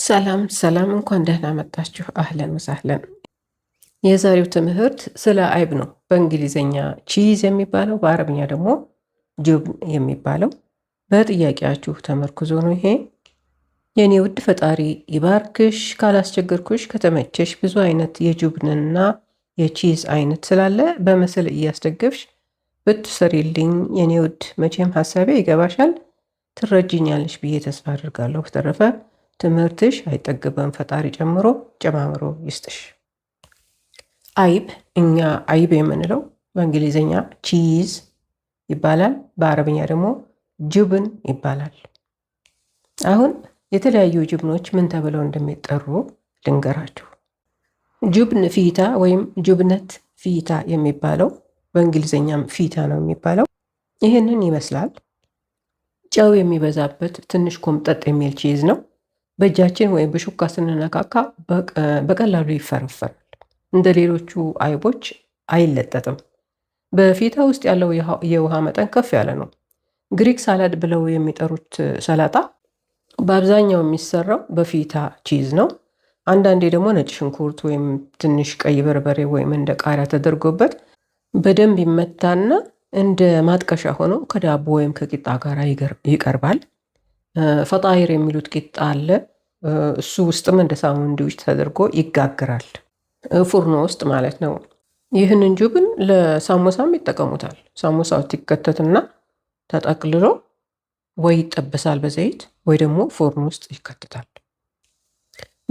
ሰላም ሰላም፣ እንኳን ደህና መጣችሁ። አህለን ወሳህለን። የዛሬው ትምህርት ስለ አይብ ነው። በእንግሊዝኛ ቺዝ የሚባለው፣ በአረብኛ ደግሞ ጁብን የሚባለው። በጥያቄያችሁ ተመርኩዞ ነው ይሄ። የኔ ውድ ፈጣሪ ይባርክሽ። ካላስቸገርኩሽ ከተመቸሽ ብዙ አይነት የጁብንና የቺዝ አይነት ስላለ በምስል እያስደገፍሽ ብትሰሪልኝ የኔ ውድ። መቼም ሀሳቤ ይገባሻል፣ ትረጅኛለሽ ብዬ ተስፋ አድርጋለሁ። በተረፈ ትምህርትሽ አይጠግብም። ፈጣሪ ጨማምሮ ይስጥሽ። አይብ፣ እኛ አይብ የምንለው በእንግሊዝኛ ቺዝ ይባላል፣ በአረብኛ ደግሞ ጁብን ይባላል። አሁን የተለያዩ ጁብኖች ምን ተብለው እንደሚጠሩ ልንገራችሁ። ጁብን ፊታ ወይም ጁብነት ፊታ የሚባለው በእንግሊዝኛም ፊታ ነው የሚባለው። ይህንን ይመስላል። ጨው የሚበዛበት ትንሽ ኮምጠጥ የሚል ቺዝ ነው። በእጃችን ወይም በሹካ ስንነካካ በቀላሉ ይፈረፈራል። እንደ ሌሎቹ አይቦች አይለጠጥም። በፊታ ውስጥ ያለው የውሃ መጠን ከፍ ያለ ነው። ግሪክ ሳላድ ብለው የሚጠሩት ሰላጣ በአብዛኛው የሚሰራው በፊታ ቺዝ ነው። አንዳንዴ ደግሞ ነጭ ሽንኩርት ወይም ትንሽ ቀይ በርበሬ ወይም እንደ ቃሪያ ተደርጎበት በደንብ ይመታና እንደ ማጥቀሻ ሆኖ ከዳቦ ወይም ከቂጣ ጋር ይቀርባል። ፈጣይር የሚሉት ቂጣ አለ። እሱ ውስጥም እንደ ሳንድዊች ተደርጎ ይጋግራል፣ ፉርኖ ውስጥ ማለት ነው። ይህንን ጁብን ለሳሞሳም ይጠቀሙታል። ሳሞሳው ይከተትና ተጠቅልሎ ወይ ይጠበሳል በዘይት ወይ ደግሞ ፉርን ውስጥ ይከተታል።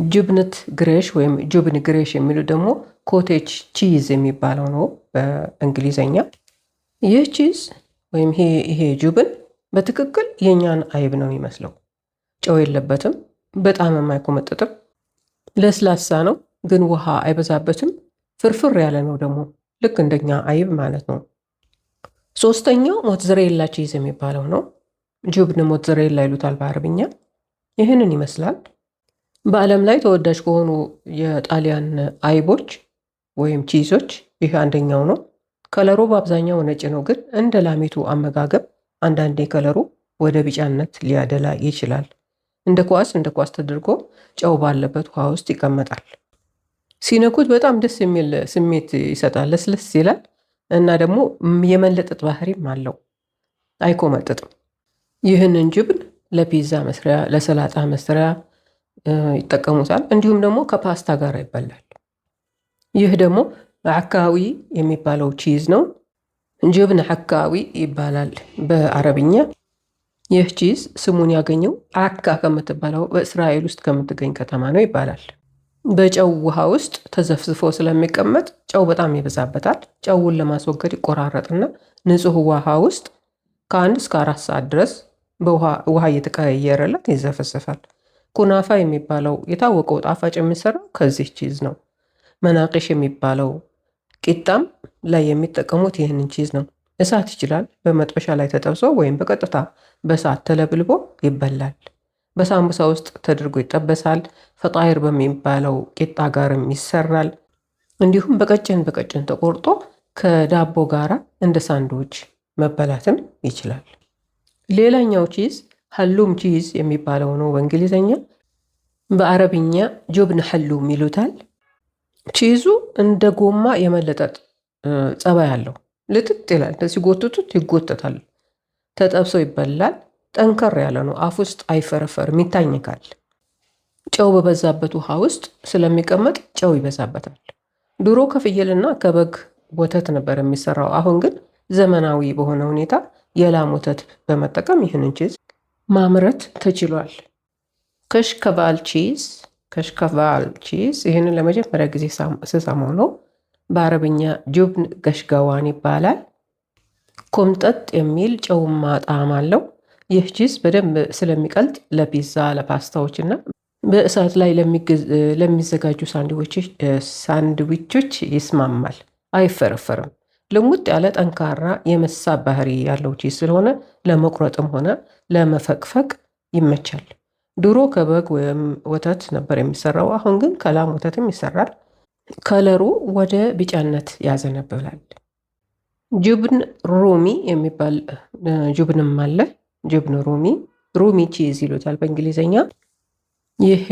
ጁብነት ግሬሽ ወይም ጁብን ግሬሽ የሚሉት ደግሞ ኮቴጅ ቺዝ የሚባለው ነው በእንግሊዘኛ። ይህ ቺዝ ወይም ይሄ ጁብን በትክክል የኛን አይብ ነው የሚመስለው። ጨው የለበትም፣ በጣም የማይኮመጥጥም፣ ለስላሳ ነው፣ ግን ውሃ አይበዛበትም። ፍርፍር ያለ ነው ደግሞ ልክ እንደኛ አይብ ማለት ነው። ሶስተኛው ሞትዘሬላ ቺዝ የሚባለው ነው። ጁብን ሞትዘሬላ ይሉታል በአረብኛ። ይህንን ይመስላል። በዓለም ላይ ተወዳጅ ከሆኑ የጣሊያን አይቦች ወይም ቺዞች ይህ አንደኛው ነው። ከለሩ በአብዛኛው ነጭ ነው፣ ግን እንደ ላሚቱ አመጋገብ አንዳንዴ ከለሩ ወደ ቢጫነት ሊያደላ ይችላል። እንደ ኳስ ተደርጎ ጨው ባለበት ውሃ ውስጥ ይቀመጣል። ሲነኩት በጣም ደስ የሚል ስሜት ይሰጣል። ለስለስ ይላል እና ደግሞ የመለጠጥ ባህሪም አለው። አይኮመጥጥም። ይህንን ጁብን ለፒዛ መስሪያ፣ ለሰላጣ መስሪያ ይጠቀሙታል። እንዲሁም ደግሞ ከፓስታ ጋር ይበላል። ይህ ደግሞ አካዊ የሚባለው ቺዝ ነው። ጁብን አካዊ ይባላል በአረብኛ። ይህ ቺዝ ስሙን ያገኘው አካ ከምትባለው በእስራኤል ውስጥ ከምትገኝ ከተማ ነው ይባላል። በጨው ውሃ ውስጥ ተዘፍዝፎ ስለሚቀመጥ ጨው በጣም ይበዛበታል። ጨውን ለማስወገድ ይቆራረጥና ንጹህ ውሃ ውስጥ ከ1 እስከ 4 ሰዓት ድረስ ውሃ እየተቀየረለት ይዘፈሰፋል። ኩናፋ የሚባለው የታወቀው ጣፋጭ የሚሰራው ከዚህ ቺዝ ነው። መናቂሽ የሚባለው ቂጣም ላይ የሚጠቀሙት ይህንን ቺዝ ነው። እሳት ይችላል። በመጥበሻ ላይ ተጠብሶ ወይም በቀጥታ በእሳት ተለብልቦ ይበላል። በሳምቡሳ ውስጥ ተደርጎ ይጠበሳል። ፈጣይር በሚባለው ቂጣ ጋርም ይሰራል። እንዲሁም በቀጭን ተቆርጦ ከዳቦ ጋራ እንደ ሳንድዊች መበላትም ይችላል። ሌላኛው ቺዝ ሐሉም ቺዝ የሚባለው ነው በእንግሊዝኛ። በአረብኛ ጁብን ሐሉም ይሉታል። ቺዙ እንደ ጎማ የመለጠጥ ጸባይ አለው። ልጥጥ ይላል። ሲጎትቱት ይጎተታል። ተጠብሶ ይበላል። ጠንከር ያለ ነው። አፍ ውስጥ አይፈረፈርም፣ ይታኝካል። ጨው በበዛበት ውሃ ውስጥ ስለሚቀመጥ ጨው ይበዛበታል። ድሮ ከፍየልና ከበግ ወተት ነበር የሚሰራው። አሁን ግን ዘመናዊ በሆነ ሁኔታ የላም ወተት በመጠቀም ይህንን ቺዝ ማምረት ተችሏል። ከሽከቫል ቺዝ ይህንን ለመጀመሪያ ጊዜ ስሰማው ነው። በአረብኛ ጁብን ገሽገዋን ይባላል። ኮምጠጥ የሚል ጨውማ ጣዕም አለው። ይህ ቺዝ በደንብ ስለሚቀልጥ ለፒዛ፣ ለፓስታዎች እና በእሳት ላይ ለሚዘጋጁ ሳንድዊቾች ይስማማል። አይፈረፈርም። ልሙጥ ያለ ጠንካራ የመሳብ ባህሪ ያለው ቺዝ ስለሆነ ለመቁረጥም ሆነ ለመፈቅፈቅ ይመቻል። ድሮ ከበግ ወይም ወተት ነበር የሚሰራው። አሁን ግን ከላም ወተትም ይሰራል። ከለሩ ወደ ቢጫነት ያዘነብላል። ጁብን ሩሚ የሚባል ጁብንም አለ። ጁብን ሩሚ ቺዝ ይሉታል በእንግሊዝኛ። ይሄ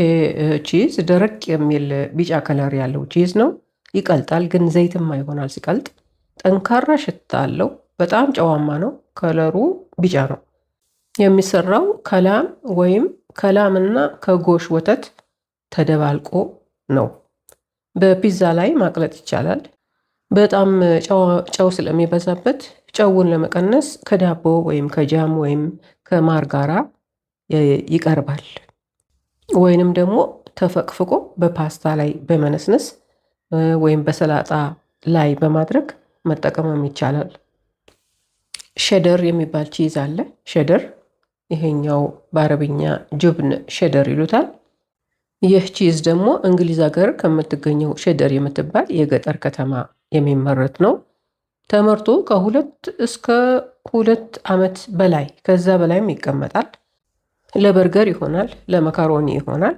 ቺዝ ደረቅ የሚል ቢጫ ከለር ያለው ቺዝ ነው። ይቀልጣል፣ ግን ዘይትማ ይሆናል ሲቀልጥ። ጠንካራ ሽታ አለው። በጣም ጨዋማ ነው። ከለሩ ቢጫ ነው። የሚሰራው ከላም ወይም ከላምና ከጎሽ ወተት ተደባልቆ ነው። በፒዛ ላይ ማቅለጥ ይቻላል። በጣም ጨው ስለሚበዛበት ጨውን ለመቀነስ ከዳቦ ወይም ከጃም ወይም ከማር ጋራ ይቀርባል። ወይንም ደግሞ ተፈቅፍቆ በፓስታ ላይ በመነስነስ ወይም በሰላጣ ላይ በማድረግ መጠቀምም ይቻላል። ሸደር የሚባል ቺዝ አለ። ሸደር፣ ይሄኛው በአረብኛ ጁብን ሸደር ይሉታል። ይህ ቺዝ ደግሞ እንግሊዝ ሀገር ከምትገኘው ሸደር የምትባል የገጠር ከተማ የሚመረት ነው። ተመርቶ ከ2 እስከ 2 ዓመት በላይ ከዛ በላይም ይቀመጣል። ለበርገር ይሆናል፣ ለመካሮኒ ይሆናል።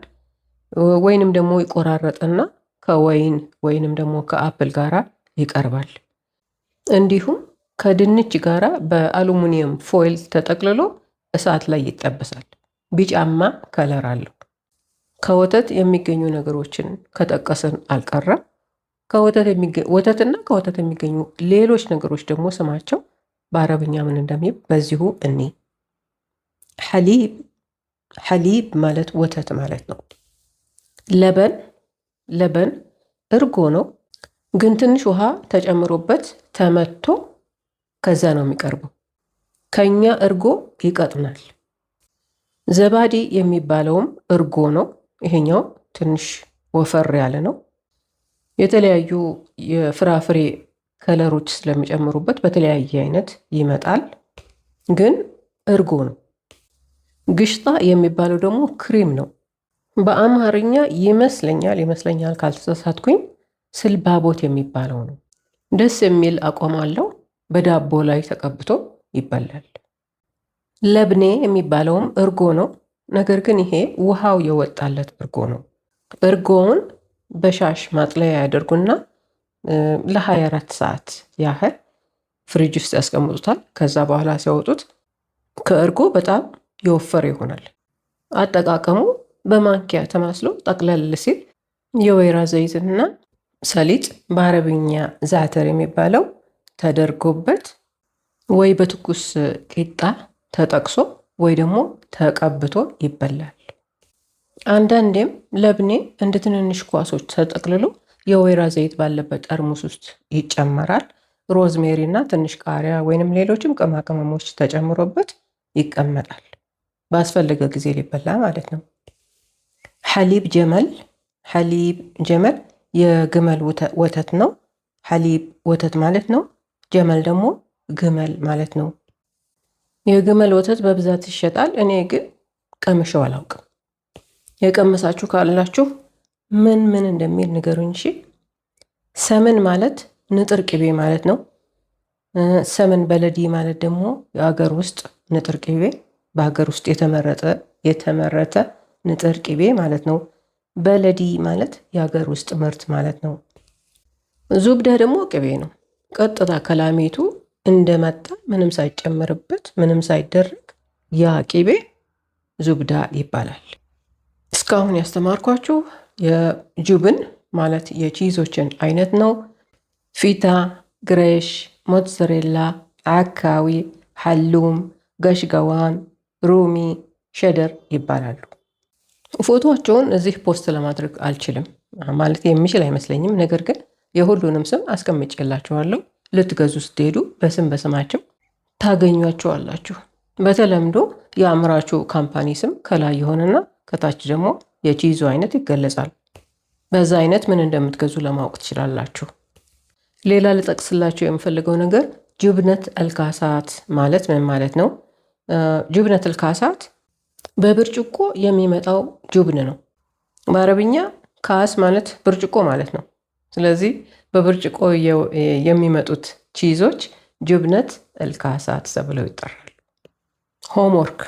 ወይንም ደግሞ ይቆራረጥና ከወይን ወይንም ደግሞ ከአፕል ጋራ ይቀርባል። እንዲሁም ከድንች ጋራ በአሉሚኒየም ፎይል ተጠቅልሎ እሳት ላይ ይጠበሳል። ቢጫማ ከለር አለው። ከወተት የሚገኙ ነገሮችን ከጠቀስን አልቀረም። ወተትና ከወተት የሚገኙ ሌሎች ነገሮች ደግሞ ስማቸው በአረብኛ ምን እንደሚል በዚሁ እኒ ሐሊብ ማለት ወተት ማለት ነው። ለበን እርጎ ነው፣ ግን ትንሽ ውሃ ተጨምሮበት ተመቶ ከዛ ነው የሚቀርበው። ከኛ እርጎ ይቀጥናል። ዘባዲ የሚባለውም እርጎ ነው። ይሄኛው ትንሽ ወፈር ያለ ነው። የተለያዩ የፍራፍሬ ከለሮች ስለሚጨምሩበት በተለያየ አይነት ይመጣል፣ ግን እርጎ ነው። ግሽጣ የሚባለው ደግሞ ክሬም ነው። በአማርኛ ይመስለኛል ካልተሳሳትኩኝ ስልባቦት የሚባለው ነው። ደስ የሚል አቋም አለው። በዳቦ ላይ ተቀብቶ ይበላል። ለብኔ የሚባለውም እርጎ ነው። ነገር ግን ይሄ ውሃው የወጣለት እርጎ ነው። እርጎውን በሻሽ ማጥለያ ያደርጉና ለ24 ሰዓት ያህል ፍሪጅ ውስጥ ያስቀምጡታል። ከዛ በኋላ ሲያወጡት ከእርጎ በጣም የወፈረ ይሆናል። አጠቃቀሙ በማንኪያ ተማስሎ ጠቅለል ሲል የወይራ ዘይትና ሰሊጥ በአረብኛ ዛተር የሚባለው ተደርጎበት ወይ በትኩስ ቂጣ ተጠቅሶ ወይ ደግሞ ተቀብቶ ይበላል። አንዳንዴም ለብኔ እንደ ትንንሽ ኳሶች ተጠቅልሎ የወይራ ዘይት ባለበት ጠርሙስ ውስጥ ይጨመራል። ሮዝሜሪ እና ትንሽ ቃሪያ ወይንም ሌሎችም ቅመማ ቅመሞች ተጨምሮበት ይቀመጣል። ባስፈለገ ጊዜ ሊበላ ማለት ነው። ሐሊብ ጀመል የግመል ወተት ነው። ሐሊብ ወተት ማለት ነው። ጀመል ደግሞ ግመል ማለት ነው። የግመል ወተት በብዛት ይሸጣል። እኔ ግን ቀምሼው አላውቅም። የቀመሳችሁ ካላችሁ ምን ምን እንደሚል ንገሩኝ። እሺ። ሰምን ማለት ንጥር ቅቤ ማለት ነው። ሰምን በለዲ ማለት ደግሞ የሀገር ውስጥ ንጥር ቅቤ፣ በሀገር ውስጥ የተመረተ ንጥር ቅቤ ማለት ነው። በለዲ ማለት የሀገር ውስጥ ምርት ማለት ነው። ዙብዳ ደግሞ ቅቤ ነው። ቀጥታ ከላሜቱ እንደመጣ ምንም ሳይጨመርበት ምንም ሳይደረግ ያ ቅቤ ዙብዳ ይባላል። እስካሁን ያስተማርኳችሁ የጁብን ማለት የቺዞችን አይነት ነው። ፊታ፣ ግሬሽ፣ ሞትዘሬላ፣ አካዊ፣ ሐሉም፣ ገሽገዋን፣ ሩሚ፣ ሸደር ይባላሉ። ፎቶቸውን እዚህ ፖስት ለማድረግ አልችልም፣ ማለት የሚችል አይመስለኝም። ነገር ግን የሁሉንም ስም አስቀምጬላችኋለሁ። ልትገዙ ስትሄዱ በስማቸው ታገኟቸዋላችሁ። በተለምዶ የአምራቹ ካምፓኒ ስም ከላይ የሆነና ከታች ደግሞ የቺዙ አይነት ይገለጻል። በዛ አይነት ምን እንደምትገዙ ለማወቅ ትችላላችሁ። ሌላ ልጠቅስላችሁ የምፈልገው ነገር ጁብነት አልካሳት ማለት ምን ማለት ነው? ጁብነት አልካሳት በብርጭቆ የሚመጣው ጁብን ነው። በአረብኛ ካስ ማለት ብርጭቆ ማለት ነው። ስለዚህ በብርጭቆ የሚመጡት ቺዞች ጁብነት አልካሳት ተብለው ይጠራሉ። ሆምወርክ፣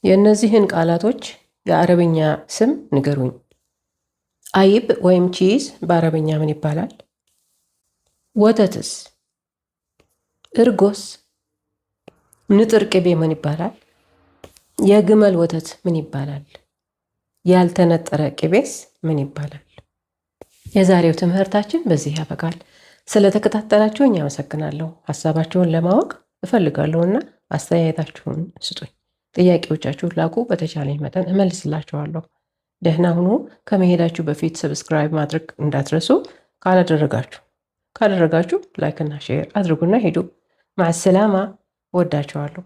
የእነዚህን ቃላቶች የአረብኛ ስም ንገሩኝ። አይብ ወይም ቺዝ በአረብኛ ምን ይባላል? ወተትስ? እርጎስ? ንጥር ቅቤ ምን ይባላል? የግመል ወተት ምን ይባላል? ያልተነጠረ ቅቤስ ምን ይባላል? የዛሬው ትምህርታችን በዚህ ያበቃል። ስለተከታተላችሁኝ አመሰግናለሁ። ሀሳባችሁን ለማወቅ እፈልጋለሁና አስተያየታችሁን ስጡኝ። ጥያቄዎቻችሁን ላኩ። በተቻለኝ መጠን እመልስላችኋለሁ። ደህና ሁኑ። ከመሄዳችሁ በፊት ሰብስክራይብ ማድረግ እንዳትረሱ። ካደረጋችሁ ላይክ እና ሼር አድርጉና ሂዱ። ማዕሰላማ። ወዳችኋለሁ።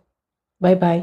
ባይ ባይ።